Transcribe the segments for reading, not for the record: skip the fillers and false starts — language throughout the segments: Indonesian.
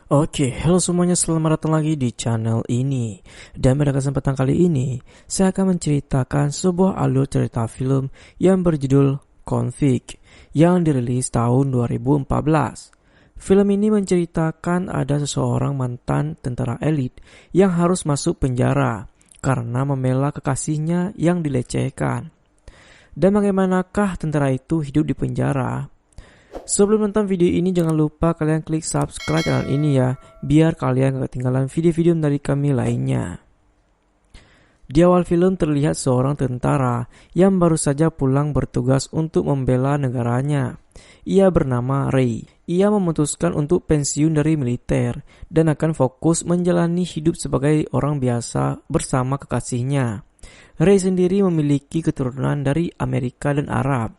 Oke, halo semuanya, selamat datang lagi di channel ini. Dan pada kesempatan kali ini, saya akan menceritakan sebuah alur cerita film yang berjudul Convict yang dirilis tahun 2014. Film ini menceritakan ada seseorang mantan tentara elit yang harus masuk penjara karena membela kekasihnya yang dilecehkan. Dan bagaimanakah tentara itu hidup di penjara? Sebelum nonton video ini, jangan lupa kalian klik subscribe channel ini ya, biar kalian gak ketinggalan video-video dari kami lainnya. Di awal film terlihat seorang tentara yang baru saja pulang bertugas untuk membela negaranya. Ia bernama Ray. Ia memutuskan untuk pensiun dari militer dan akan fokus menjalani hidup sebagai orang biasa bersama kekasihnya. Ray sendiri memiliki keturunan dari Amerika dan Arab.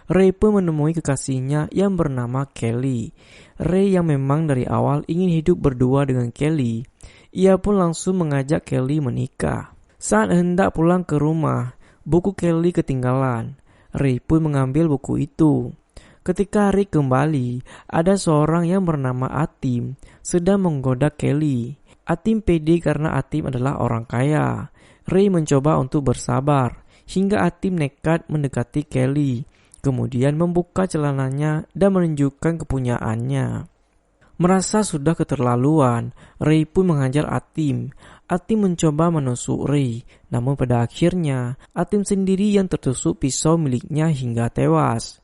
Ray pun menemui kekasihnya yang bernama Kelly. Ray yang memang dari awal ingin hidup berdua dengan Kelly. Ia pun langsung mengajak Kelly menikah. Saat hendak pulang ke rumah, buku Kelly ketinggalan. Ray pun mengambil buku itu. Ketika Ray kembali, ada seorang yang bernama Atim sedang menggoda Kelly. Atim pede karena Atim adalah orang kaya. Ray mencoba untuk bersabar, hingga Atim nekat mendekati Kelly. Kemudian membuka celananya dan menunjukkan kepunyaannya. Merasa sudah keterlaluan, Ray pun menghajar Atim. Atim mencoba menusuk Ray, namun pada akhirnya Atim sendiri yang tertusuk pisau miliknya hingga tewas.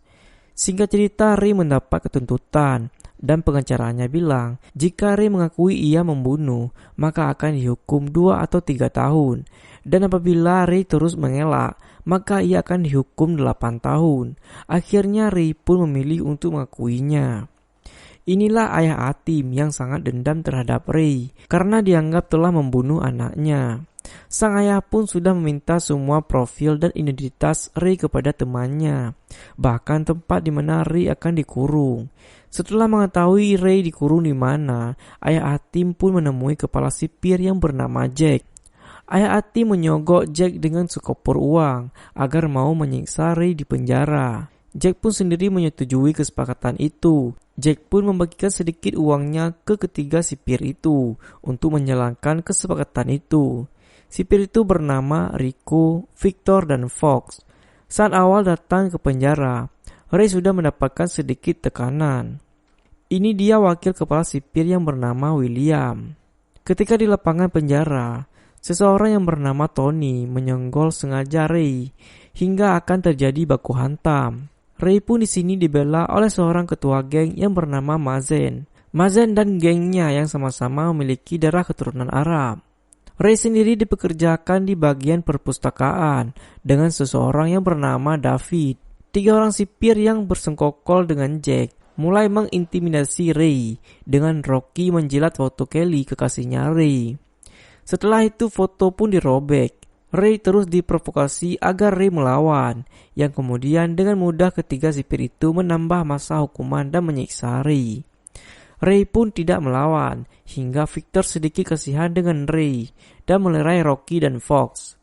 Singkat cerita, Ray mendapat ketuntutan dan pengacaranya bilang jika Ray mengakui ia membunuh, maka akan dihukum 2 atau 3 tahun. Dan apabila Ray terus mengelak, maka ia akan dihukum 8 tahun. Akhirnya Ray pun memilih untuk mengakuinya. Inilah ayah Atim yang sangat dendam terhadap Ray karena dianggap telah membunuh anaknya. Sang ayah pun sudah meminta semua profil dan identitas Ray kepada temannya, bahkan tempat di mana Ray akan dikurung. Setelah mengetahui Ray dikurung di mana, ayah Atim pun menemui kepala sipir yang bernama Jack. Ayah Atim menyogok Jack dengan sekopor uang agar mau menyiksa Ray di penjara. Jack pun sendiri menyetujui kesepakatan itu. Jack pun membagikan sedikit uangnya ke ketiga sipir itu untuk menjalankan kesepakatan itu. Sipir itu bernama Rico, Victor, dan Fox. Saat awal datang ke penjara, Ray sudah mendapatkan sedikit tekanan. Ini dia wakil kepala sipir yang bernama William. Ketika di lapangan penjara, seseorang yang bernama Tony menyenggol sengaja Ray hingga akan terjadi baku hantam. Ray pun di sini dibela oleh seorang ketua geng yang bernama Mazen. Mazen dan gengnya yang sama-sama memiliki darah keturunan Arab. Ray sendiri dipekerjakan di bagian perpustakaan dengan seseorang yang bernama David. 3 orang sipir yang bersengkokol dengan Jack mulai mengintimidasi Ray dengan Rocky menjilat foto Kelly, kekasihnya Ray. Setelah itu foto pun dirobek. Ray terus diprovokasi agar Ray melawan, yang kemudian dengan mudah ketiga sipir itu menambah masa hukuman dan menyiksa Ray. Ray pun tidak melawan, hingga Victor sedikit kasihan dengan Ray dan melerai Rocky dan Fox.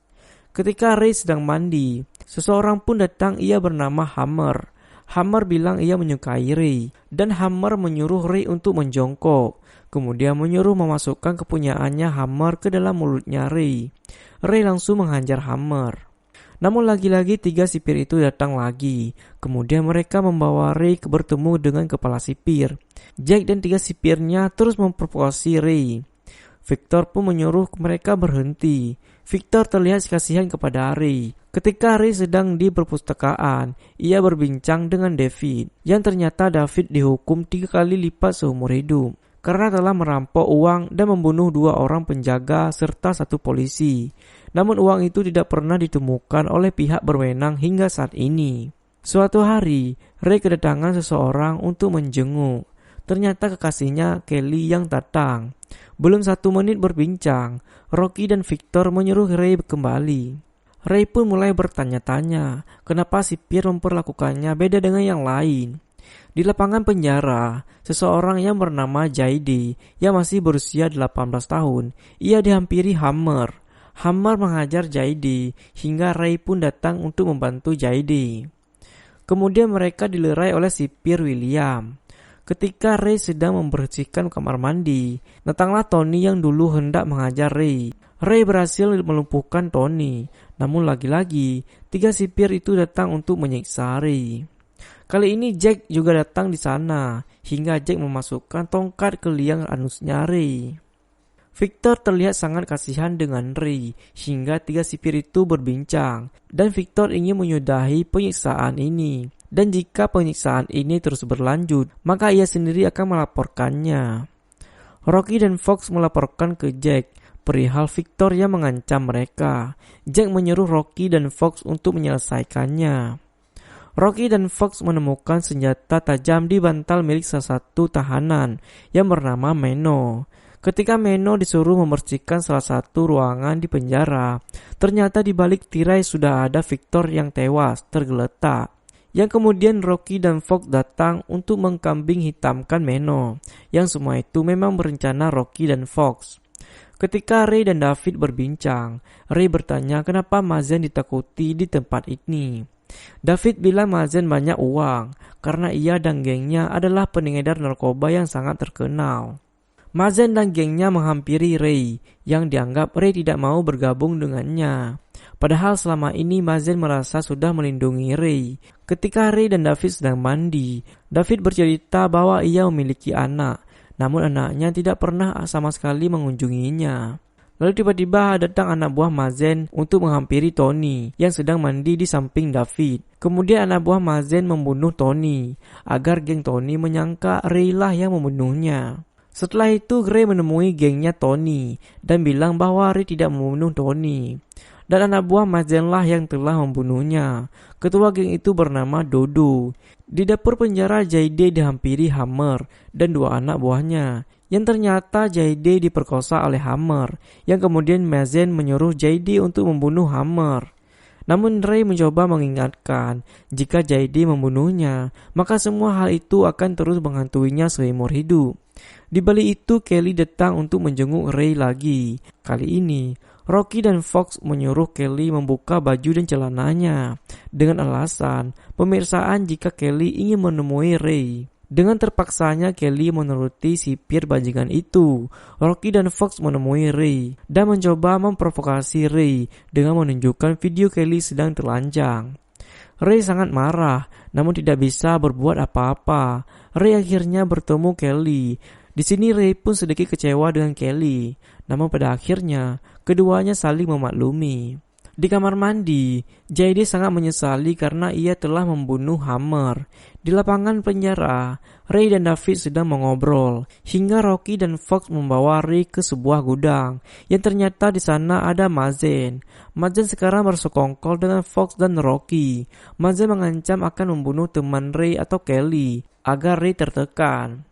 Ketika Ray sedang mandi, seseorang pun datang, ia bernama Hammer. Hammer bilang ia menyukai Ray, dan Hammer menyuruh Ray untuk menjongkok. Kemudian menyuruh memasukkan kepunyaannya Hammer ke dalam mulutnya Ray. Ray langsung menghajar Hammer. Namun lagi-lagi 3 sipir itu datang lagi. Kemudian mereka membawa Ray bertemu dengan kepala sipir. Jack dan 3 sipirnya terus memprovokasi Ray. Victor pun menyuruh mereka berhenti. Victor terlihat kasihan kepada Ray. Ketika Ray sedang di perpustakaan, ia berbincang dengan David, yang ternyata David dihukum 3 kali lipat seumur hidup karena telah merampok uang dan membunuh 2 orang penjaga serta 1 polisi. Namun uang itu tidak pernah ditemukan oleh pihak berwenang hingga saat ini. Suatu hari, Ray kedatangan seseorang untuk menjenguk. Ternyata kekasihnya Kelly yang datang. Belum 1 menit berbincang, Rocky dan Victor menyuruh Ray kembali. Ray pun mulai bertanya-tanya kenapa sipir memperlakukannya beda dengan yang lain. Di lapangan penjara, seseorang yang bernama Jaidi yang masih berusia 18 tahun, ia dihampiri Hammer. Hammer menghajar Jaidi hingga Ray pun datang untuk membantu Jaidi. Kemudian mereka dilerai oleh sipir William. Ketika Ray sedang membersihkan kamar mandi, datanglah Tony yang dulu hendak mengajar Ray. Ray berhasil melumpuhkan Tony, namun lagi-lagi 3 sipir itu datang untuk menyiksa Ray. Kali ini Jack juga datang di sana, hingga Jack memasukkan tongkat ke liang anusnya Ray. Victor terlihat sangat kasihan dengan Ray, hingga 3 sipir itu berbincang, dan Victor ingin menyudahi penyiksaan ini. Dan jika penyiksaan ini terus berlanjut, maka ia sendiri akan melaporkannya. Rocky dan Fox melaporkan ke Jack perihal Victor yang mengancam mereka. Jack menyuruh Rocky dan Fox untuk menyelesaikannya. Rocky dan Fox menemukan senjata tajam di bantal milik salah satu tahanan yang bernama Meno. Ketika Meno disuruh membersihkan salah satu ruangan di penjara, ternyata di balik tirai sudah ada Victor yang tewas tergeletak. Yang kemudian Rocky dan Fox datang untuk mengkambing hitamkan Meno. Yang semua itu memang berencana Rocky dan Fox. Ketika Ray dan David berbincang, Ray bertanya kenapa Mazen ditakuti di tempat ini. David bilang Mazen banyak uang karena ia dan gengnya adalah pengedar narkoba yang sangat terkenal. Mazen dan gengnya menghampiri Ray yang dianggap Ray tidak mau bergabung dengannya. Padahal selama ini Mazen merasa sudah melindungi Ray. Ketika Ray dan David sedang mandi, David bercerita bahwa ia memiliki anak, namun anaknya tidak pernah sama sekali mengunjunginya. Lalu tiba-tiba datang anak buah Mazen untuk menghampiri Tony yang sedang mandi di samping David. Kemudian anak buah Mazen membunuh Tony agar geng Tony menyangka Ray lah yang membunuhnya. Setelah itu Ray menemui gengnya Tony dan bilang bahwa Ray tidak membunuh Tony. Dan anak buah Mazen lah yang telah membunuhnya. Ketua geng itu bernama Dodo. Di dapur penjara Jayde dihampiri Hammer dan 2 anak buahnya. Yang ternyata Jayde diperkosa oleh Hammer. Yang kemudian Mazen menyuruh Jayde untuk membunuh Hammer. Namun Ray mencoba mengingatkan jika Jayde membunuhnya, maka semua hal itu akan terus menghantuinya seumur hidup. Di balik itu Kelly datang untuk menjenguk Ray lagi. Kali ini Rocky dan Fox menyuruh Kelly membuka baju dan celananya dengan alasan pemeriksaan jika Kelly ingin menemui Ray. Dengan terpaksanya Kelly menuruti sipir bajingan itu. Rocky dan Fox menemui Ray dan mencoba memprovokasi Ray dengan menunjukkan video Kelly sedang telanjang. Ray sangat marah namun tidak bisa berbuat apa-apa. Ray akhirnya bertemu Kelly. Di sini Ray pun sedikit kecewa dengan Kelly. Namun pada akhirnya keduanya saling memaklumi. Di kamar mandi, Jayde sangat menyesali karena ia telah membunuh Hammer. Di lapangan penjara, Ray dan David sedang mengobrol hingga Rocky dan Fox membawa Ray ke sebuah gudang yang ternyata di sana ada Mazen. Mazen sekarang bersekongkol dengan Fox dan Rocky. Mazen mengancam akan membunuh teman Ray atau Kelly agar Ray tertekan.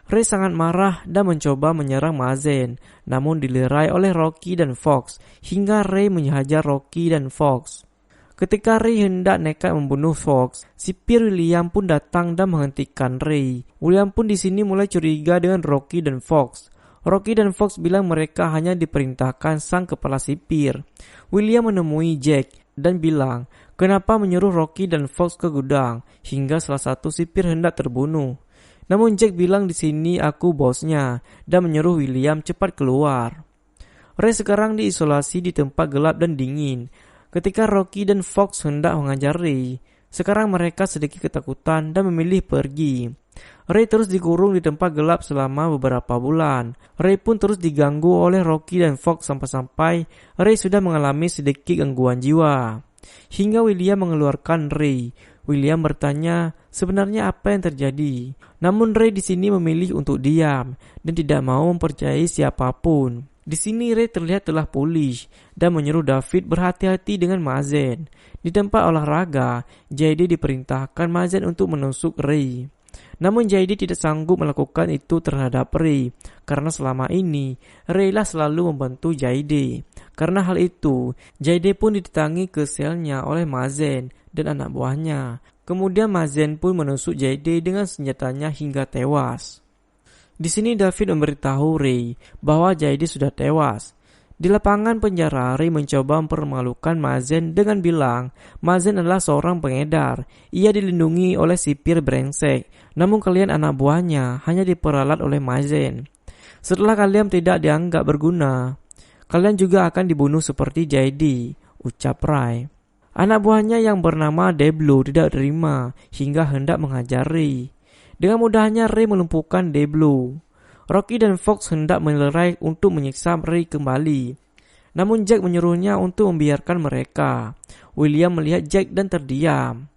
Ray sangat marah dan mencoba menyerang Mazen, namun dilerai oleh Rocky dan Fox, hingga Ray menghajar Rocky dan Fox. Ketika Ray hendak nekat membunuh Fox, sipir William pun datang dan menghentikan Ray. William pun di sini mulai curiga dengan Rocky dan Fox. Rocky dan Fox bilang mereka hanya diperintahkan sang kepala sipir. William menemui Jack dan bilang, kenapa menyuruh Rocky dan Fox ke gudang, hingga salah satu sipir hendak terbunuh. Namun Jack bilang di sini aku bosnya dan menyuruh William cepat keluar. Ray sekarang diisolasi di tempat gelap dan dingin. Ketika Rocky dan Fox hendak mengajar Ray, sekarang mereka sedikit ketakutan dan memilih pergi. Ray terus dikurung di tempat gelap selama beberapa bulan. Ray pun terus diganggu oleh Rocky dan Fox sampai-sampai Ray sudah mengalami sedikit gangguan jiwa. Hingga William mengeluarkan Ray. William bertanya sebenarnya apa yang terjadi. Namun Ray di sini memilih untuk diam dan tidak mau mempercayai siapapun. Di sini Ray terlihat telah pulih dan menyuruh David berhati-hati dengan Mazen. Di tempat olahraga, Jayde diperintahkan Mazen untuk menusuk Ray. Namun Jayde tidak sanggup melakukan itu terhadap Ray karena selama ini Ray lah selalu membantu Jayde. Karena hal itu, Jayde pun didatangi ke selnya oleh Mazen dan anak buahnya. Kemudian Mazen pun menusuk Jayde dengan senjatanya hingga tewas. Di sini David memberitahu Ray bahwa Jayde sudah tewas. Di lapangan penjara, Ray mencoba mempermalukan Mazen dengan bilang, Mazen adalah seorang pengedar. Ia dilindungi oleh sipir brengsek. Namun kalian anak buahnya hanya diperalat oleh Mazen. Setelah kalian tidak dianggap berguna, kalian juga akan dibunuh seperti JD, ucap Ray. Anak buahnya yang bernama Deblo tidak terima hingga hendak menghajar Ray. Dengan mudahnya Ray melumpuhkan Deblo. Rocky dan Fox hendak melerai untuk menyiksa Ray kembali. Namun Jack menyuruhnya untuk membiarkan mereka. William melihat Jack dan terdiam.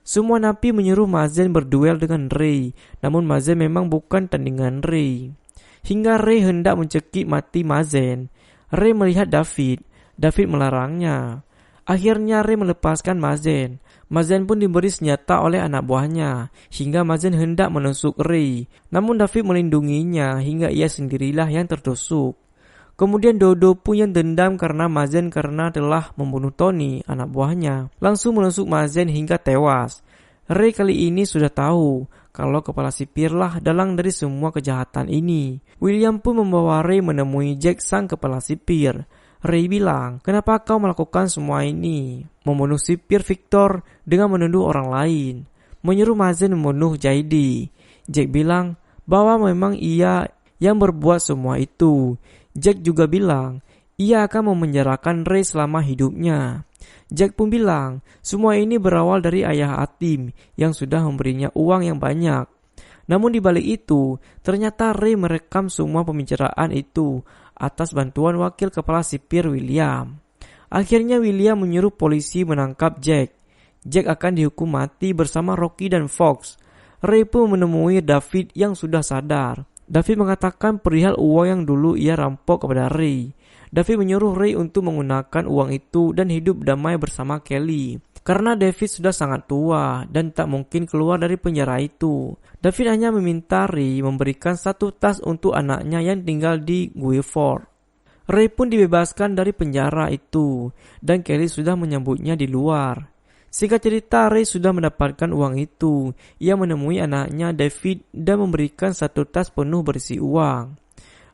Semua napi menyuruh Mazen berduel dengan Ray. Namun Mazen memang bukan tandingan Ray. Hingga Ray hendak mencekik mati Mazen. Ray melihat David. David melarangnya. Akhirnya Ray melepaskan Mazen. Mazen pun diberi senjata oleh anak buahnya, hingga Mazen hendak menusuk Ray. Namun David melindunginya hingga ia sendirilah yang tertusuk. Kemudian Dodo pun yang dendam karena Mazen karena telah membunuh Tony, anak buahnya, langsung menusuk Mazen hingga tewas. Ray kali ini sudah tahu kalau kepala sipirlah dalang dari semua kejahatan ini. William pun membawa Ray menemui Jack sang kepala sipir. Ray bilang, kenapa kau melakukan semua ini? Membunuh sipir Victor dengan menuduh orang lain. Menyuruh Mazen membunuh JD. Jack bilang bahwa memang ia yang berbuat semua itu. Jack juga bilang, ia akan memenjarakan Ray selama hidupnya. Jack pun bilang, semua ini berawal dari ayah Atim yang sudah memberinya uang yang banyak. Namun di balik itu, ternyata Ray merekam semua pembicaraan itu atas bantuan wakil kepala sipir William. Akhirnya William menyuruh polisi menangkap Jack. Jack akan dihukum mati bersama Rocky dan Fox. Ray pun menemui David yang sudah sadar. David mengatakan perihal uang yang dulu ia rampok kepada Ray. David menyuruh Ray untuk menggunakan uang itu dan hidup damai bersama Kelly. Karena David sudah sangat tua dan tak mungkin keluar dari penjara itu. David hanya meminta Ray memberikan satu tas untuk anaknya yang tinggal di Guilford. Ray pun dibebaskan dari penjara itu dan Kelly sudah menyambutnya di luar. Singkat cerita, Ray sudah mendapatkan uang itu. Ia menemui anaknya David dan memberikan satu tas penuh berisi uang.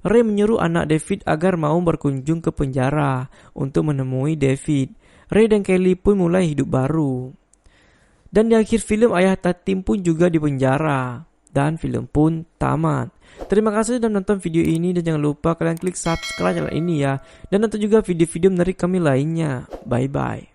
Ray menyuruh anak David agar mau berkunjung ke penjara untuk menemui David. Ray dan Kelly pun mulai hidup baru. Dan di akhir film ayah Tatim pun juga dipenjara. Dan film pun tamat. Terima kasih sudah menonton video ini dan jangan lupa kalian klik subscribe channel ini ya. Dan nonton juga video-video menarik kami lainnya. Bye bye.